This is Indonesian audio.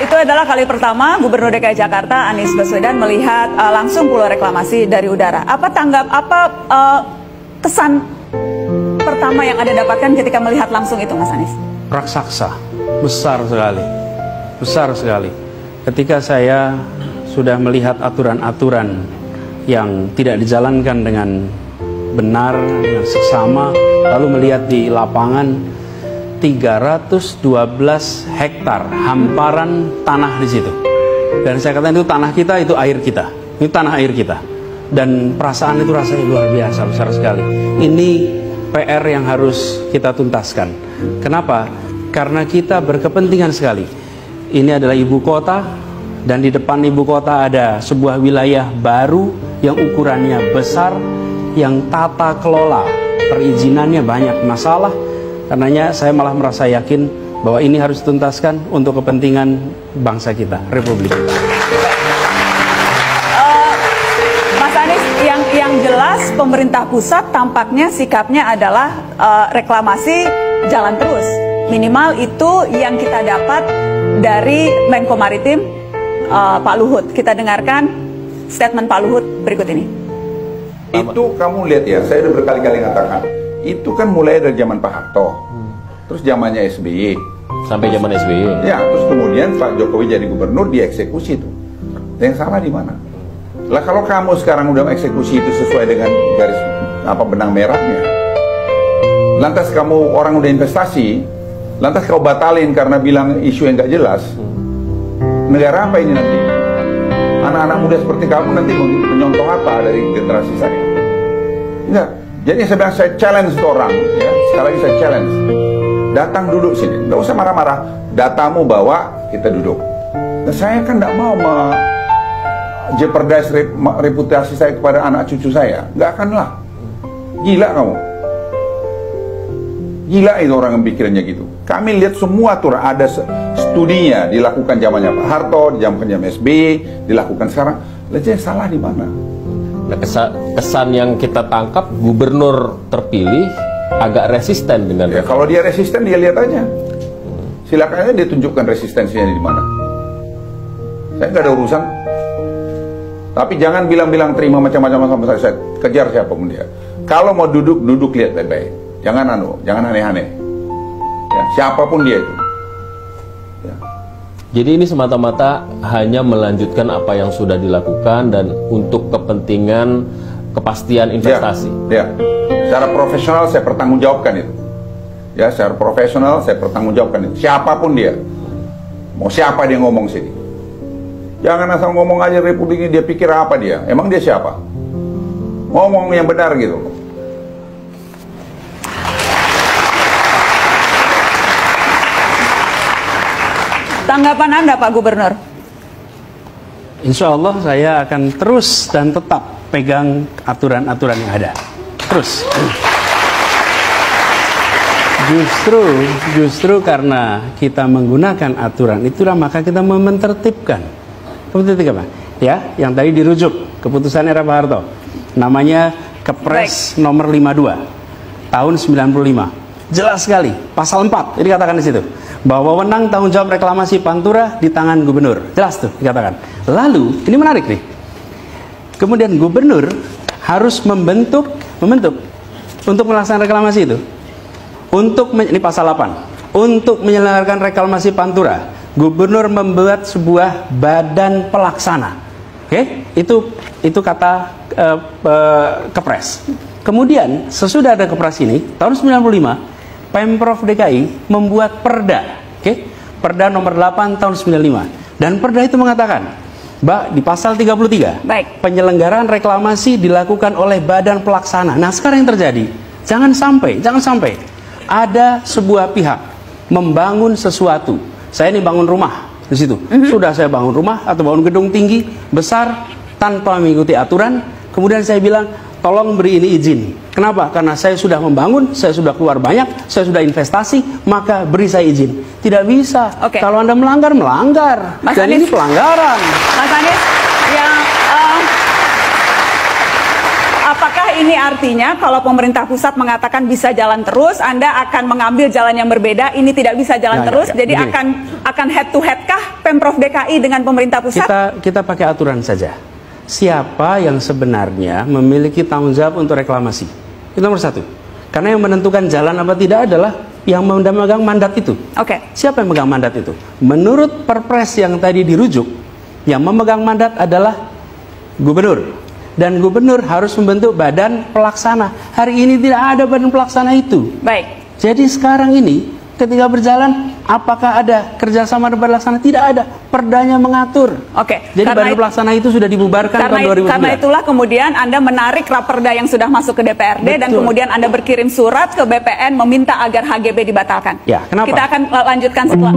Itu adalah kali pertama Gubernur DKI Jakarta Anies Baswedan melihat langsung pulau reklamasi dari udara. Apa kesan pertama yang Anda dapatkan ketika melihat langsung itu, Mas Anies? Raksasa, besar sekali. Ketika saya sudah melihat aturan-aturan yang tidak dijalankan dengan benar, dengan seksama, lalu melihat di lapangan 312 hektar hamparan tanah di situ. Dan saya katakan itu tanah kita, itu air kita. Ini tanah air kita. Dan perasaan itu rasanya luar biasa, besar sekali. Ini PR yang harus kita tuntaskan. Kenapa? Karena kita berkepentingan sekali. Ini adalah ibu kota, dan di depan ibu kota ada sebuah wilayah baru yang ukurannya besar, yang tata kelola perizinannya banyak masalah. Karenanya saya malah merasa yakin bahwa ini harus dituntaskan untuk kepentingan bangsa kita, Republik kita. Mas Anies, yang jelas pemerintah pusat tampaknya sikapnya adalah reklamasi jalan terus. Minimal itu yang kita dapat dari Menko Maritim Pak Luhut. Kita dengarkan statement Pak Luhut berikut ini. Itu kamu lihat ya, saya udah berkali-kali katakan. Itu kan mulai dari zaman Pak Harto, terus zamannya SBY, sampai zaman SBY. Ya, terus kemudian Pak Jokowi jadi gubernur, dieksekusi itu. Yang salah di mana? Lah kalau kamu sekarang udah eksekusi itu sesuai dengan garis benang merahnya, lantas kamu orang udah investasi, lantas kau batalin karena bilang isu yang nggak jelas, negara apa ini nanti? Anak-anak muda seperti kamu nanti menyontoh apa dari generasi saya? Enggak. Jadi saya bilang, saya challenge itu orang, ya. Sekali lagi saya challenge. Datang duduk sini, nggak usah marah-marah. Datamu bawa, kita duduk. Dan saya kan nggak mau jeopardize reputasi saya kepada anak cucu saya. Nggak akan lah. Gila kamu. Gila itu orang yang pikirannya gitu. Kami lihat semua aturan, ada studinya dilakukan zamannya Pak Harto, zaman SBY, dilakukan sekarang. Lalu salah di mana? Nah, kesan yang kita tangkap, gubernur terpilih agak resisten dengan ya, kalau dia resisten, dia lihat aja. Silakan aja dia tunjukkan resistensinya di mana. Saya nggak ada urusan. Tapi jangan bilang-bilang terima macam-macam sama saya kejar siapapun dia. Kalau mau duduk lihat baik-baik. Jangan aneh-aneh. Ya, siapapun dia itu. Ya. Jadi ini semata-mata hanya melanjutkan apa yang sudah dilakukan dan untuk kepentingan kepastian investasi. Ya. Secara profesional saya pertanggungjawabkan itu. Ya, secara profesional saya pertanggungjawabkan itu. Siapapun dia. Mau siapa dia ngomong sini. Jangan asal ngomong aja Republik ini, dia pikir apa dia? Emang dia siapa? Ngomong yang benar gitu. Tanggapan Anda, Pak Gubernur? Insya Allah saya akan terus dan tetap pegang aturan-aturan yang ada. Terus. Justru karena kita menggunakan aturan itulah maka kita menertibkan. Keputusan apa? Ya, yang tadi dirujuk keputusan era Pak Harto. Namanya Kepres nomor 52 tahun 95. Jelas sekali, pasal 4 ini dikatakan di situ bahwa wewenang tanggung jawab reklamasi Pantura di tangan gubernur. Jelas tuh dikatakan. Lalu, ini menarik nih. Kemudian gubernur harus membentuk untuk melaksanakan reklamasi itu. Ini pasal 8. Untuk menyelenggarakan reklamasi Pantura, gubernur membuat sebuah badan pelaksana. Oke? Itu kata Kepres. Kemudian sesudah ada Kepres ini tahun 95 Pemprov DKI membuat Perda, Perda nomor 8 tahun 95. Dan Perda itu mengatakan, di pasal 33, penyelenggaraan reklamasi dilakukan oleh badan pelaksana. Nah, sekarang yang terjadi, jangan sampai ada sebuah pihak membangun sesuatu. Saya ini bangun rumah di situ. Sudah saya bangun rumah atau bangun gedung tinggi besar tanpa mengikuti aturan, kemudian saya bilang, tolong beri ini izin. Kenapa? Karena saya sudah membangun, saya sudah keluar banyak, saya sudah investasi, maka beri saya izin. Tidak bisa. Kalau Anda melanggar. Mas Dan Anies, ini pelanggaran. Mas Anies, apakah ini artinya kalau pemerintah pusat mengatakan bisa jalan terus, Anda akan mengambil jalan yang berbeda, ini tidak bisa jalan terus, jadi begini. akan head to head kah Pemprov DKI dengan pemerintah pusat? Kita pakai aturan saja. Siapa yang sebenarnya memiliki tanggung jawab untuk reklamasi? Itu nomor satu. Karena yang menentukan jalan apa tidak adalah yang memegang mandat itu. Oke. Siapa yang memegang mandat itu? Menurut Perpres yang tadi dirujuk, yang memegang mandat adalah gubernur. Dan gubernur harus membentuk badan pelaksana. Hari ini tidak ada badan pelaksana itu. Baik. Jadi sekarang ini ketika berjalan, apakah ada kerjasama dengan pelaksana? Tidak ada. Perdanya mengatur. Oke. Jadi badan pelaksana itu sudah dibubarkan tahun 2009. Karena itulah kemudian Anda menarik raperda yang sudah masuk ke DPRD. Betul. Dan kemudian Anda berkirim surat ke BPN meminta agar HGB dibatalkan. Ya, kenapa? Kita akan lanjutkan setelah.